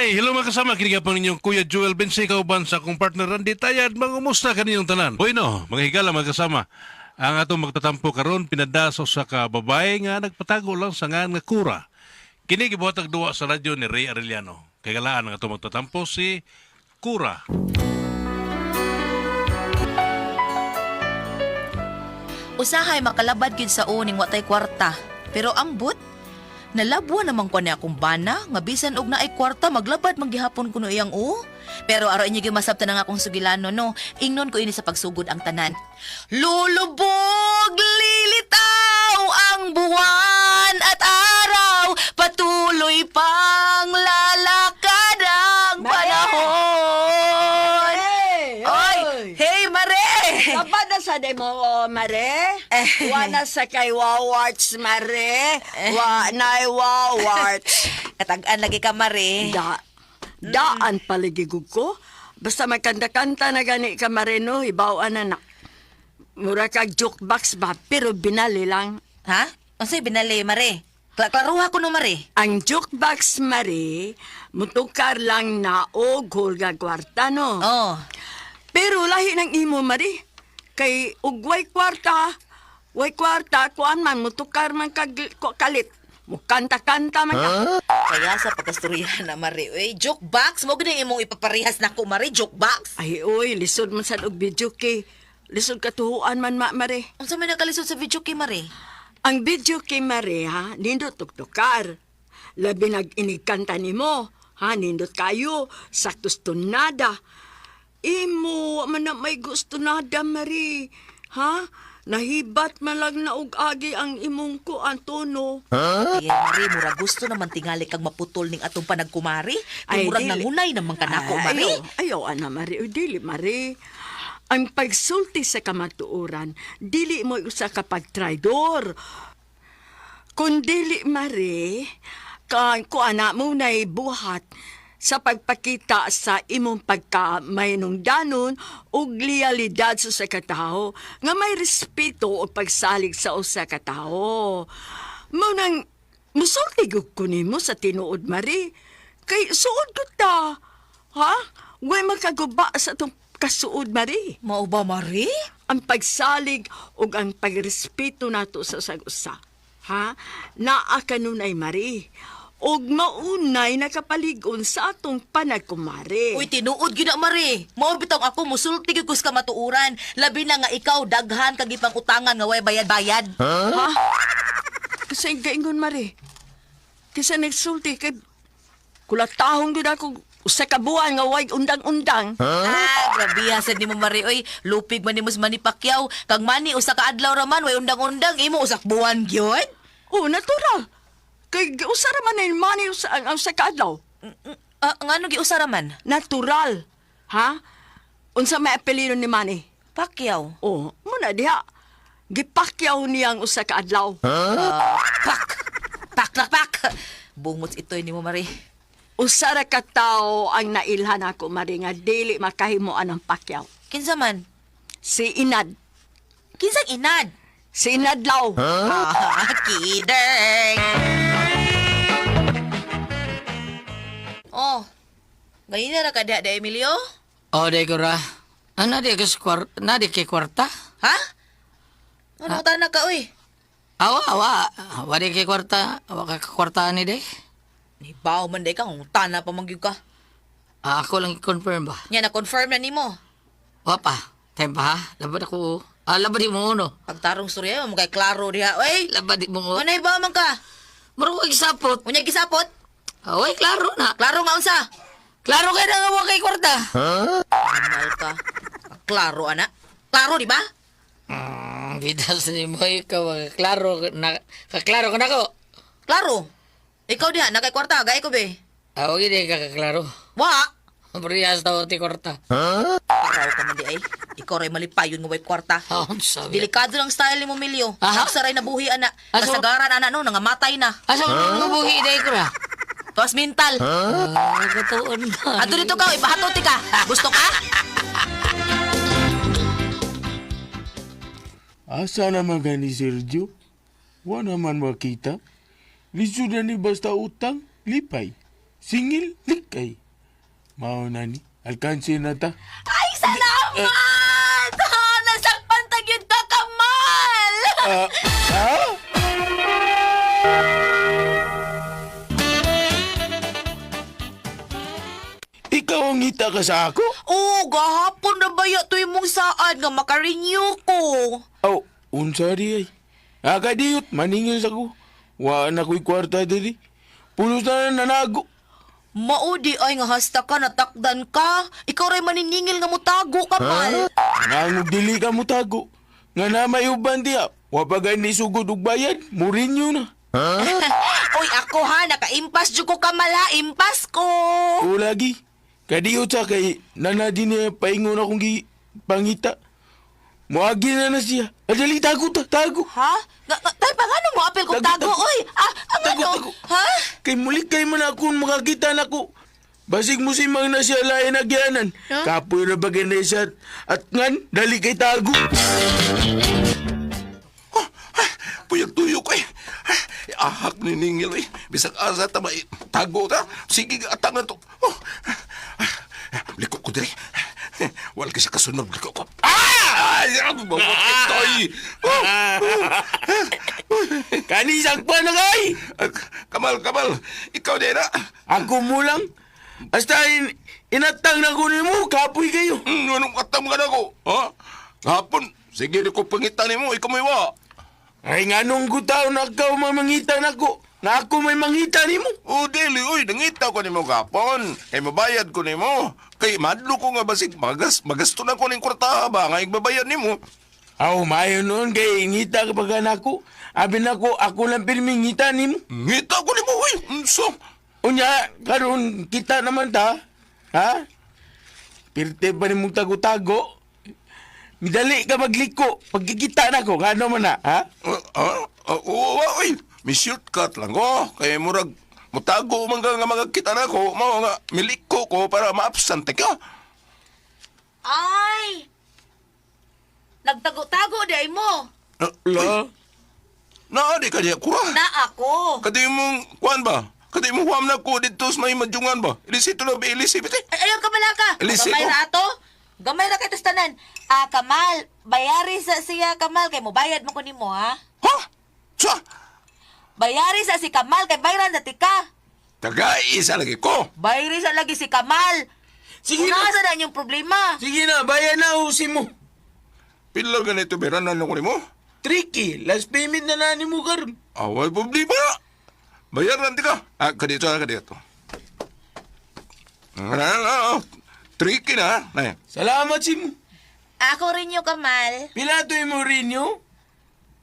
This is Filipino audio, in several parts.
Ay, hello mga kasama. Kiniga pa ninyong Kuya Joel Bense kauban sa akong partner Randy Tayad. Mangumusta ka ninyong tanan? Bueno, mga higala mga kasama. Ang atong magtatampo karon pinadaso sa kababae nga nagpatago lang sa nga kura. Kini gibuhatag duwa sa radyo ni Ray Arellano. Kay galaan ang atong magtatampo si Kura. Usahay makalabad gid sa uning watay kwarta. Pero ambot, nalabwa naman ko niya akong bana, nga bisan og naay kwarta, maglabad manggihapon ko no iyang Pero araw inyo gimasabtan ang akong sugilano, no? Ingnon ko ini sa pagsugod ang tanan. Lulubog, lilitaw ang buwan at araw, patuloy pang lalakad ang panahon. Oy! Hey, Mare! Kapag na sa demo, Mare? Wana sa kay Wawarts, Mare? Wanay Wawarts. Katagaan lagi ka, Mare. Daan paligigug ko. Basta magkanta-kanta na gani ka, Mare, no? Ibawaan na na. Mura kag jukebox ba, pero binali lang. Ha? Unsay binali, Mare? Klaruha ko no, Mare. Ang jukebox, Mare, mutukar lang na og hulga kwarta, no? Oh. Pero lahi ng imo, Mare. Kay ugway kwarta, kuan man, mutukar man kalit. Mukanta-kanta man ka. Kaya sa pagkasturyahan na, Mare. Uy, jukebox? Mo gani imong ipaparihas na ko, Mare, jukebox? Ay, oy, lisod man sa og video kay. Lisod katuhuan man, Mare. Unsa may nakalisod sa video kay, Mare? Ang video kay Mare, ha, nindot tuktukar. Labi nag-inikanta ni mo, ha, nindot kayo, saktos tunada. Imo, man na may gusto nada, Mare. Ha? Nahibat man lang na ug-agi ang imong ko, Antono. Kaya, Mare, mura gusto naman tingali kang maputol ning atong panagkumari. Kay Ay, murag dili. nangunay naman kanako, Mare. Ayaw, ana, Mare. O, dili, Mare. Ang pagsulti sa kamatuoran, dili mo usa ka pagtraidor. Kung dili, Mare, ko anak mo na'y buhat sa pagpakita sa imong pagka-maynungdanon ug liyalidad sa katao nga may respeto o pagsalig sa usa ka tao. Mo nang musulti gud ko nimo sa tinuod, Mari. Kay suod gud ta. Ha? Way makaguba sa tong kasuod, Mari. Mao ba, Mare? Ang pagsalig ug ang pagrespeto nato sa usag-usa. Ha? Naa kanunay, Mari. Og maunay nakapaligon sa atong panagkumare. Uy, tinuod gyud na, Mare. Mao bitaw ako musulti gyud ko sa kamatuuran. Labi na nga ikaw daghan kag ipang utangan nga way bayad-bayad. Ha? Kasi gaingon, Mari. Kasi nagsulti kay kulatahong gud ako usa ka buwan nga way undang-undang. Grabe hasad nimo, Mare. Uy, lupig man nimo sa Manny Pacquiao. Kag Manny usa ka adlaw raman way undang-undang, imo usak buwan gyud. Oh, natural. Kay usara man na mani ang usa ka adlaw. Ngano giusara man? Natural. Ha? Unsa may apelyido ni Manny? Pacquiao. Oh, muna diha. Gipakyaw niya ang usa ka adlaw. Pak. Bungots itoy nimo, Mare. Usa ra ka tawo ang nailhan ako, Mari, nga dili makahimuan ang pakyaw. Kinsa man? Si Inad. Kinsang inad? Si Inadlaw. Kideng! Oh, ganyan na ka da, Emilio? O, day ko ra. Nadi kay kwarta? Ha? Ano tanak ka, uy? Awa. Wadi kay kwarta. Awa ka kwarta ni day. Nibaw man day ka, tana pa mangyug ka. Ako lang i-confirm ba? Yan, na-confirm na nimo. Wapa. Time pa ha? Labad ako. Labad di mo uno. Pagtarong storya, mo kay klaro diha. Uy, Labad di mo uno. manay ba man ka? Marunong ko gisapot. Unya gisapot? Away, klaro na. Klaro nga unsa? Klaro kayo na nga wa kay kwarta. Amal ka. Klaro, ana. Klaro, di ba? Bidas ni mo ikaw. Kaklaro ka na ko. Klaro. Ikaw diha, nakay kwarta, gaya ko be. Awag hindi ka kaklaro. Wa! Parehas daw ti kwarta. Paraw ka man di ay. Ikaw ray malipayon nga way kwarta. Sabi. Delikado lang style ni mo, Milyo. Aha. Nagsaray na buhi, ana. Aso? Kasagaran, ana, no, nangamatay na. Asa mo nang buhi day ko ra? Tapos mental. Katuon na. Ato dito ka, ipahatoti ka. Gusto ka? Asa naman ka ni Sergio? Wa naman makita. Lisod na ni basta utang, lipay. Singil, likay. Mao na ni. Alkansi na ta. Ay, salamat! Nasakpan tagyod ka, Kamal! Ha? Ikaw ang ngita ka sa ako? Oo, gahapon na baya to mong saan nga makarenew ko. Aw, unsa di ay. Akadiyot, maningil sa ko. Wa na ko'y kwarta diri. Pulos na nanago. Maudi ay nga hasta ka, natakdan ka. Ikaw ray maniningil nga mutago, Kamal. Nang dili ka mo tago. Nga na may uban diya. Wa pa gani sugod og bayad. Murinyo na. Uy, ako ha, naka-impas jud ko, Kamal ha. Impas ko. O lagi. Kadiyot sa kay nanadin niya paingon akong pangita. Muagi na siya. Adali, tago ta, tago. Ha? Tay, pangano mo apel kong tago? Tago, tago. Uy, ang Tago, ano? tago. Ha? Kay muli kay man ako makakita na ko. Basig mo si mang na siya lain agyanan. Huh? Kapoy na bagay na siya at ngan, dali kay tago. Puyag tuyo ko eh. Ahak ni Ningil eh. Bisag asa ta may tago ta. Sige atangan to. Oh. Liko ko diri. Wal kasi kasunod liko ko. Ay! Itoy! Kanisang pa na kay. Kamal, Kamal. Ikaw din na. Ako mo lang. Basta inatang na ko mo, kapoy kayo. Anong katam ka na ko? Ha? Hapon. Sige ko pangitan mo. Ikaw may wa. Ay nga nung gutaw na ikaw mamangitan ako. Na ako may mangitan mo. O, dili, uy, nangita ko ni mo kapon. Kay mabayad ko ni mo. Kay madlo ko nga basig magasto na ko ng kwarta ba nga igbabayad ni mo. Aw, mayo noon kay ngita kapag ako. Abi na ako lang pirming ngita ni mo. Ngita ko ni mo, uy. So, Unya, karon kita naman ta. Ha? Pirte pa ni mong tago-tago. Midali ka magliko. Pagkikita na ko, kano man na, ha? uy. May shortcut lang ko. Kaya murag, mutago man ka nga magkita na ko. Mao nga, miliko ko para ma-absente ka. Ay! Nagtago-tago day mo. La? Naadi ka niya, kura. Na ako. Kadi mong, kuhan ba? Kadi mong huwam na ko dito sa may madyungan ba? Ilisito na ba ilisipit eh? Ay, ayaw ka pala ka. Elise, Gamay oh. na ato. Gamay na kay tastanan. Kamal, bayari sa siya, Kamal. Kay mo bayad mo ko nimo ha? Ha? Sa? Bayari sa si Kamal, kay bayran dati ka. Taga-isa lagi ko. Bayari sa lagi si Kamal. Sige na. Nasa na yung problema? Sige na, bayan na usin mo. Pila ganito, beranan ko ni mo? Tricky, last payment na nani mo karon. Awal problema. Bayaran di ka. Kadito. Tricky na. Nay. Salamat si mo. Ako rin yung Kamal. Pila to mo renew?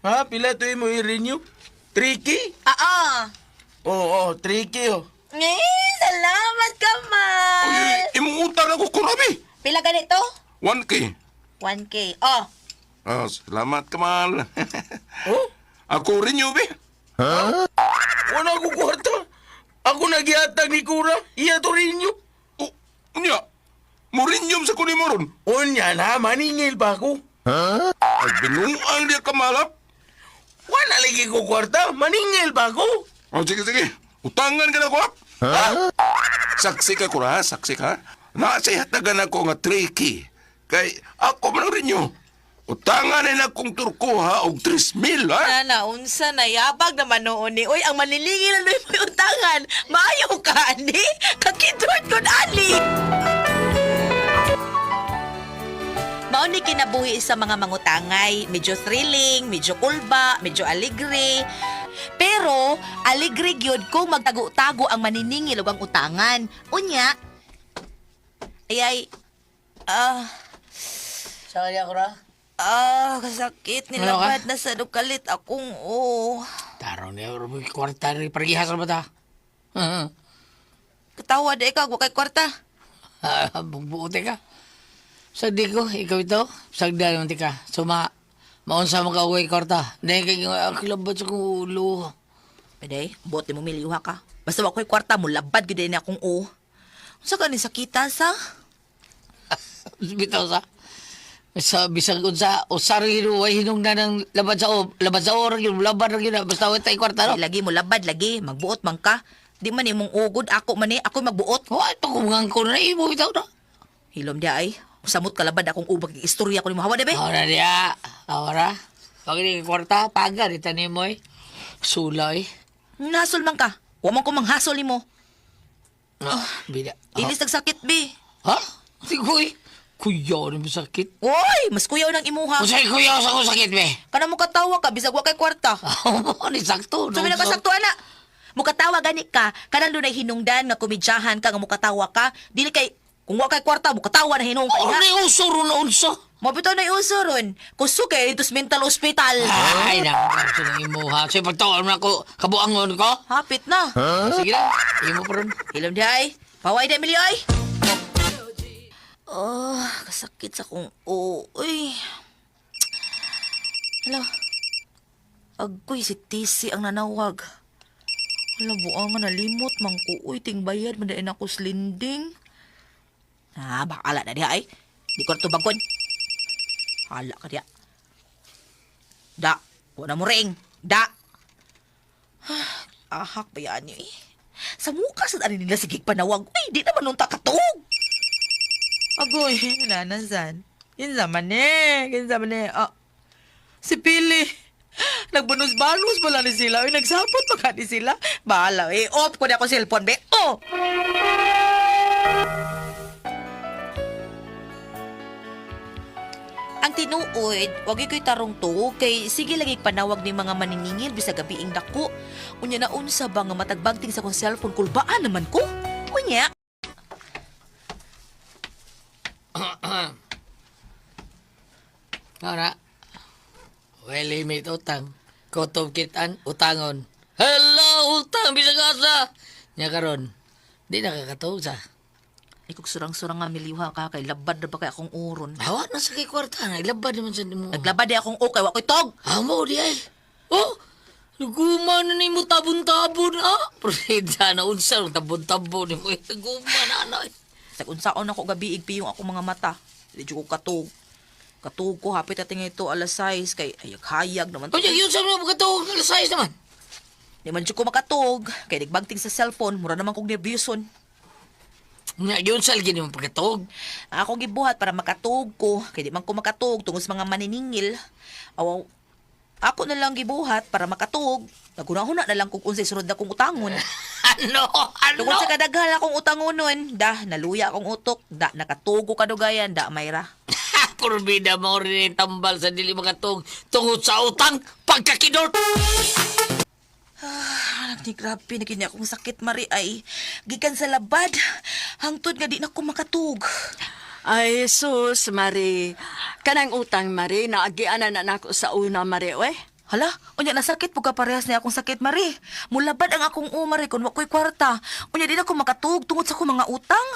Ha? Pila to mo renew? Tricky? Oo, tricky oh. Salamat, Kamal. Uy, imong utang ako kurabi. Pila ganito? 1K. 1K. Oh, Salamat, Kamal. Oh? Ako rin yun, be. Wala ko kwarta. Ako nagihatag ni Kura. Iya to renew. Unya, murinyom sa kunin mo ron. Unya na, maningil pa ako. Ay, binuang dia kamalap. Wala lagi ko kwarta. Maningil pa ako. Sige. Utangan ka na ko, Saksi ka, Kura, saksi ka. Nasayhatagan ako nga tricky. Kay ako man rin yun. Utangan na akong turkuha og 3,000, ha? Unsa na yabag naman noon ni. Uy, ang manilingil na may utangan. Maayo ka, ani. Kakidward ko na, ani. Mao ni kinabuhi sa mga mangutangay. Medyo thrilling, medyo kulba, medyo aligre. Pero, aligre gyud kung magtago-tago ang maniningil ug ang utangan. Unya, Sa kanya ko ra? kasakit. Ano Nilabad na sa dukalit akong Taro niya, rumoy kwarta rin. Parigihas na ba ta? Katawa di ka, kay kwarta. Bugbuote ka. Sagdi ko, ikaw ito. Sagda naman ti ka. So, maunsa mo ka uwi kwarta. Dahil kayo, kilabot sa kong ulo. Pwede, bote mo miliwa ka. Basta wako'y kwarta mo, labad gid na akong Sa ka ni sakita sa? Bitaw sa. Sa bisag unsa usari way hinung na ng labad sa oras yun labad ra yun basta way tay kwarta no. Lagi mo labad lagi, magbuot man ka. Di man imong ugod ako man ako magbuot. Wa ito kumangang ko na imo bitaw na. Hilom di ay. Samot kalabad akong ubag istorya ko ni mahawa dibe. Ahora dia. Ahora. Pag ini kwarta paga di tanim mo eh. Sulay. Nasol man ka. Wa man ko manghasol nimo. Bida. Ilis nagsakit bi. Ha? Sikoy. Kuyaw na sakit. Oy, mas kuyaw ng imuha. Usay kuyaw sa ko sakit be. Kana mo katawa ka bisag wa kay kwarta. Ni sakto. Sabi na kasakto ana. Mukatawa gani ka, kanang dunay hinungdan nga komedyahan ka nga mukatawa ka, dili kay kung wa kay kwarta mukatawa na hinung ka Oh, iha. ni usuro na unsa. Mabitaw na iusuron. Kusto kay itos mental hospital. Ay, nakakasya ng imuha. Sige, pagtawag mo ako, kabuangon ko. Hapit na. Sige na, imo pa rin. Ilom di ay. Paway di Emilio ay. Oh, kasakit sa kong uy. Hello. Agoy si Tisi ang nanawag. Wala buang nga nalimot mang kuuy ting bayad madain ako slinding. Bakala na diha ay. Di ko na tubagon. Hala ka diha. Da, wala mo ring. Da. Ahak ba yan niyo eh. Sa mukha sa ano nila sigig panawag. Uy, di naman nung takatog. Agoy, nanasan. Kinsaman eh. Si Pili. Nagbunos-banos pala ni sila. Uy, nagsapot pa ka ni sila. Bahala eh. Off ko na ako cellphone, be. Oh! Ang tinuod, wag ko'y tarong to, kay sige lagi panawag ni mga maniningil bisa gabi ing dako. Unya na unsa ba nga matagbagting sa kong cellphone kulbaan naman ko? Unya. Ora. Well, limit utang. Kotob kitan, utangon. Hello, utang, bisa asa. Nya karon, di nakakatog sa. Ikog surang-surang nga miliwa ka, kay labad na ba kay akong uron. Hawa na sa kay kwarta, naglabad naman sa mo. Naglabad di akong okay, wako'y tog. Amo di ay. Oh, naguma na ni mo tabon-tabon, ah. Proseda na unsa, tabon-tabon ni mo. Naguma na, anay. Sa unsaon ako gabi igpi yung akong mga mata. Di ko katog. Katog ko, hapit ating ito alas 6, kay hayag-hayag naman. O, yun sa mga pagkatawag ng size naman. Di man ko makatog, kay nagbagting sa cellphone, mura naman kong nervyoson. Nga, yun sa lagi naman pagkatawag. Ako gibuhat para makatog ko, kay di man ko makatog tungos mga maniningil. Awaw, ako na lang gibuhat para makatog. Naguna-huna na lang kung unsay sunod na kong utangon. Ano? Tungod sa kadaghan akong utangon nun, naluya akong utok, nakatugo kadugayan, mayra. Purbida mo rin tambal sa dili makatog tungod sa utang pagkakidot. Ni grabe na kanya akong sakit, Mari, ay gikan sa labad. Hangtod nga di na ko makatug. Ay, sus, Mari. Kanang utang, Mari, naagianan na nako sa una, Mari, we. Hala, unya nasakit po ka parehas na akong sakit, Mari. Mulabad ang akong umari kung wako'y kwarta. Unya di na ko makatug tungod sa akong mga utang.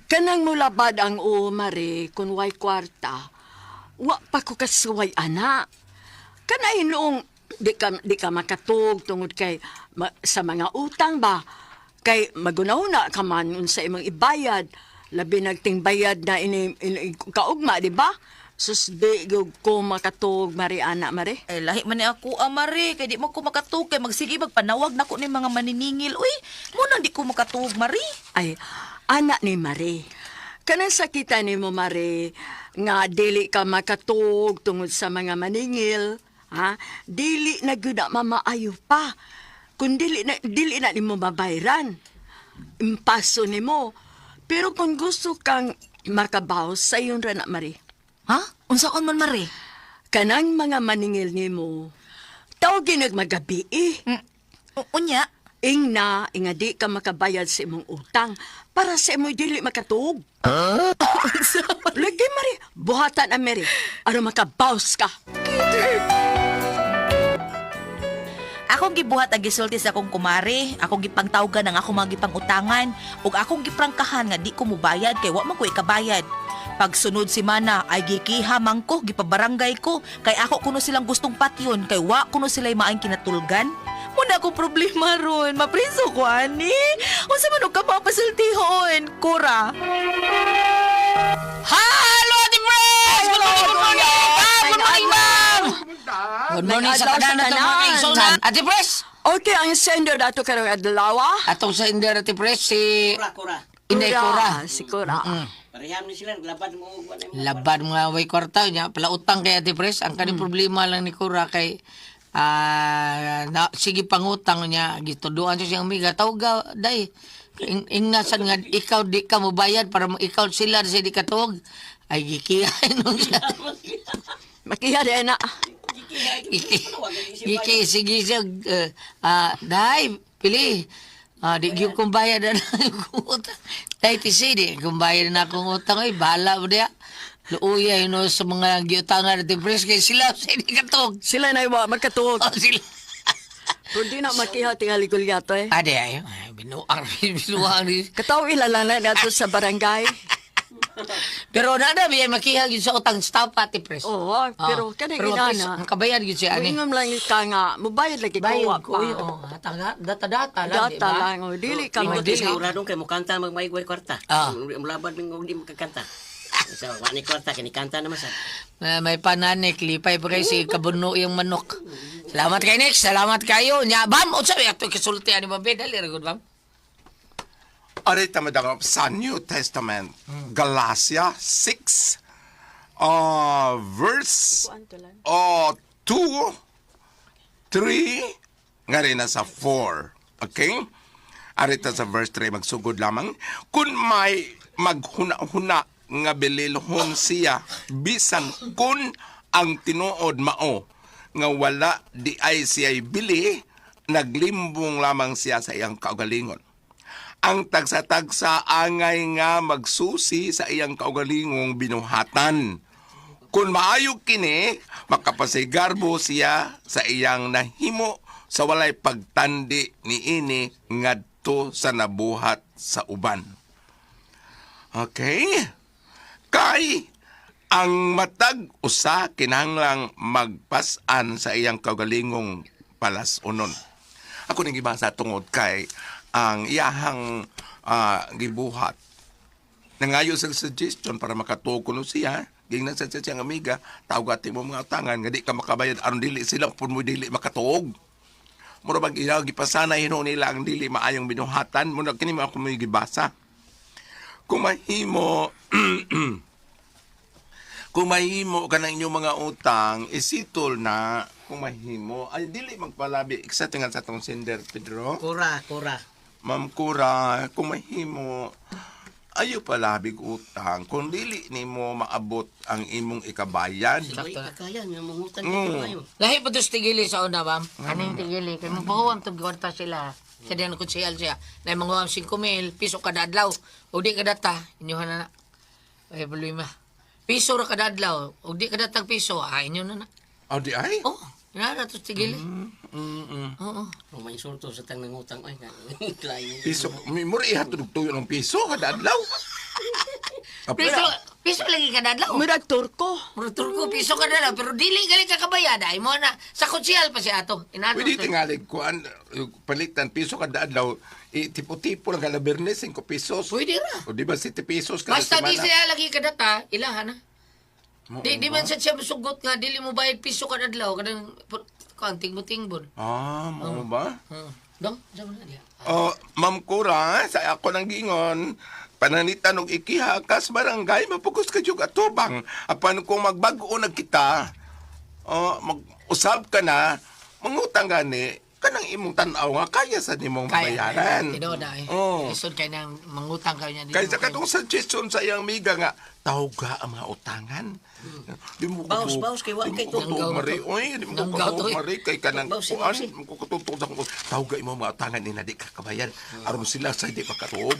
Kanang mulabad ang Mari, kung way kwarta. Wa pa ko kasuway, ana. Kanay noong di ka makatug tungod kay sa mga utang ba. Kay magunahuna ka man sa imong ibayad. Labi nagting bayad na ini kaugma, di ba? Sus, di ko makatug, Mari, ana, Mari. Ay, lahi man ni ako, Mari. Kaya di mo ko makatug. Kaya magsige magpanawag na ko ni mga maniningil. Uy, muna di ko makatug, Mari. Ay, anak ni Mari. Kanang sakitan ni mo, Mari, nga dili ka makatug tungod sa mga maningil, ha? Dili na gyud na mamaayo pa. Kung dili na nimo mabayran. Impaso nimo. Pero kung gusto kang makabaw, sayon ra na, Mari. Ha? Unsaon man, Mari? Kanang mga maningil nimo, tawagin nagmagabi eh. Unya? Ingna, inga di ka makabayad sa imong utang para sa imong dili makatug. Lagi, Mari. Buhatan ang Mary. Ano makabaws ka. Akong gibuhat ang gisulti sa akong kumari. Akong gipangtawgan ang akong mga gipangutangan. Ug akong giprangkahan nga di ko mubayad kay wa man ko ikabayad. Pagsunod si Mana ay gikiha man ko, gipabarangay ko. Kay ako kuno silang gustong patyon. Kay wa kuno sila'y maayong kinatulgan. Muna akong problema ron. Mapriso ko, ani. Unsa man og ka mapasultihon, Kura. Hello, Ate Pres! Good morning, ma'am! Good morning sa Nag-adlaw kanan sa na ito mga tanan. kaigsunan. Ate Pres! Okay, ang sender dato karong adlaw. Atong sa India Ate Pres, si Kura. Inday Kura. Si Kura. Pareham ni sila, naglabad mo og wala mo. Laban mga way kwarta niya. Pala utang kay Ate Pres. Ang kaning problema lang ni Kura kay sige pangutang niya. Gituduan siya siyang amiga. Tawag day. Ingnasan nga ikaw di ka mobayad para ikaw sila sa di katog. Ay gikiyain nung siya. Makiha din na. Iki sige siya. Day, pili. Di gyud kong bayad na akong utang. Day, tisi, di kong bayad na akong utang. Ay, bahala mo diya. Luuya yun sa mga giutangan natin pres kay sila sa hindi katog. Sila na iwa magkatuog. Sila. Pero di na makiha tingali gulyato eh. Ade ay, binuang ni. Kataw ilalan na nato sa barangay. Pero nada biya makihag yun sa utang staff pati pres. Oo, pero kanang pero inana. ang kabayan yun siya ani. Ingam lang ka nga, mubayad lagi Bayad kuha ko pa. oh, data lang di Data ba? lang, oh, dili ka Ikaw di magkisa. siguradong kay mo kanta magmaigway kwarta. Mulabad ning og di makakanta. So, wa ni kwarta kini kanta naman sa. May pananik, lipay pa kayo si kabuno yung manok. Salamat kay Nick, salamat kayo. Nya, bam, o sabi, ato kisulti ani Babe, dali, ragod, bam. Arita madagap sa New Testament, Galatia 6, verse 2, 3, nga rin na sa 4. Okay? Arita sa verse 3, magsugod lamang. Kung may maghuna-huna nga bililhon siya, bisan kun ang tinuod mao, nga wala di ay siya'y bili, naglimbong lamang siya sa iyang kaugalingon. Ang tagsa-tagsa angay nga magsusi sa iyang kaugalingong binuhatan. Kung maayog kini, makapasigarbo siya sa iyang nahimo sa walay pagtandi ni ini ngadto sa nabuhat sa uban. Okay? Kay ang matag usa kinahanglang magpasan sa iyang kaugalingong palasonon. Ako ning gibasa tungod kay ang iyahang gibuhat. Nangayo sa suggestion para makatuog kuno siya. Gingnan sa siyang amiga, tawag mo mga utangan nga di ka makabayad aron dili sila pun mo dili makatuog. Mura bang ilaw gipasanay hino nila ang dili maayong binuhatan mo kini mo ako may gibasa. Kung mahimo kung mahimo ka ng inyong mga utang, isitol na kung mahimo. Ay, dili magpalabi. Sa tingan sa tong sender, Pedro. Kura. Ma'am Kura, kung mahimo, ayaw palabig utang. Kung dili ni mo maabot ang imong ikabayan. Sakto kaya nga mangutan kayo. Lahi pa tos tigili sa una, bam. Kaning tigili. Kaya mabahuam itong kwarta sila. Sa diyan ko siyal siya. Na mga 5,000 piso kada adlaw. O di kada ta. Inyuhan na na. Ay, problema. Piso ra kada adlaw. O di kada tag piso. Inyo na na. O di ay? Oh, nara tos tigili. Oo. O may insulto sa tang nangutang ay nga. Klient. Piso, mura ihatulog tuyo ng piso kada adlaw. Piso lagi kada adlaw. Murag turko. Muro turko piso kada adlaw. Pero dili gali ka kabayad. Ay mo na. Sa konsyal pa siya ato. Inato. Pwede tingalig ko palitan piso kada adlaw. Tipo-tipo lang kada Bernes, 5 pesos. Pwede ra. O di ba 7 pesos kada Basta di semana? siya lagi kada ta. Ilahan na. Di man sa siya masugot nga. Dili mo bayad piso kada adlaw. Kadang tingbon-tingbon. Mo ba? Dong, sabi na niya. Ma'am Kura, sa ako nang gingon, pananitan og ikiha kas barangay, mapugos ka jug atubang. Apan kung magbag-o na kita, mag-usab ka na, mangutang gani, kanang imong tan-aw nga kaya sa nimong bayaran. Tinood na eh. Oo. Isod kayo nang mangutang kayo niya. Kaya sa katong suggestion sa iyang miga nga, tawga ang mga utangan. Di mo Bawas kay wa kay tuto Nanggaw mari. to. Oy, di mo Nanggaw to, ko eh. mari kay kanang Bawsi, kuan, bawsi. mo ko tuto sa ko. Tawga imo mga utangan ni di ka kabayan. Aron sila sa di makatuog.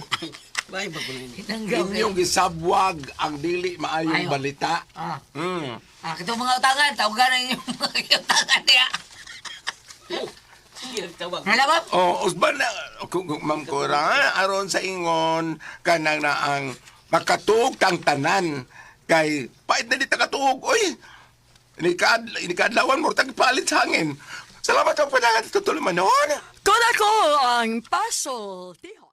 Bay ba kuno ni. Inyong gisabwag ang dili maayong Ayaw. balita. Ah. Mm. Kitong mga utangan. Tawagan na yung mga utangan niya. Sige tawag. Hala ba? Usban na kung Ma'am Cora, aron sa ingon kanang na ang makatuog tang tanan kay pait na di takatuog. Oy, inikadlawan mo tag palit sa hangin. Salamat ang panangan tutuloy manon. Kung ako ang paso, tiho.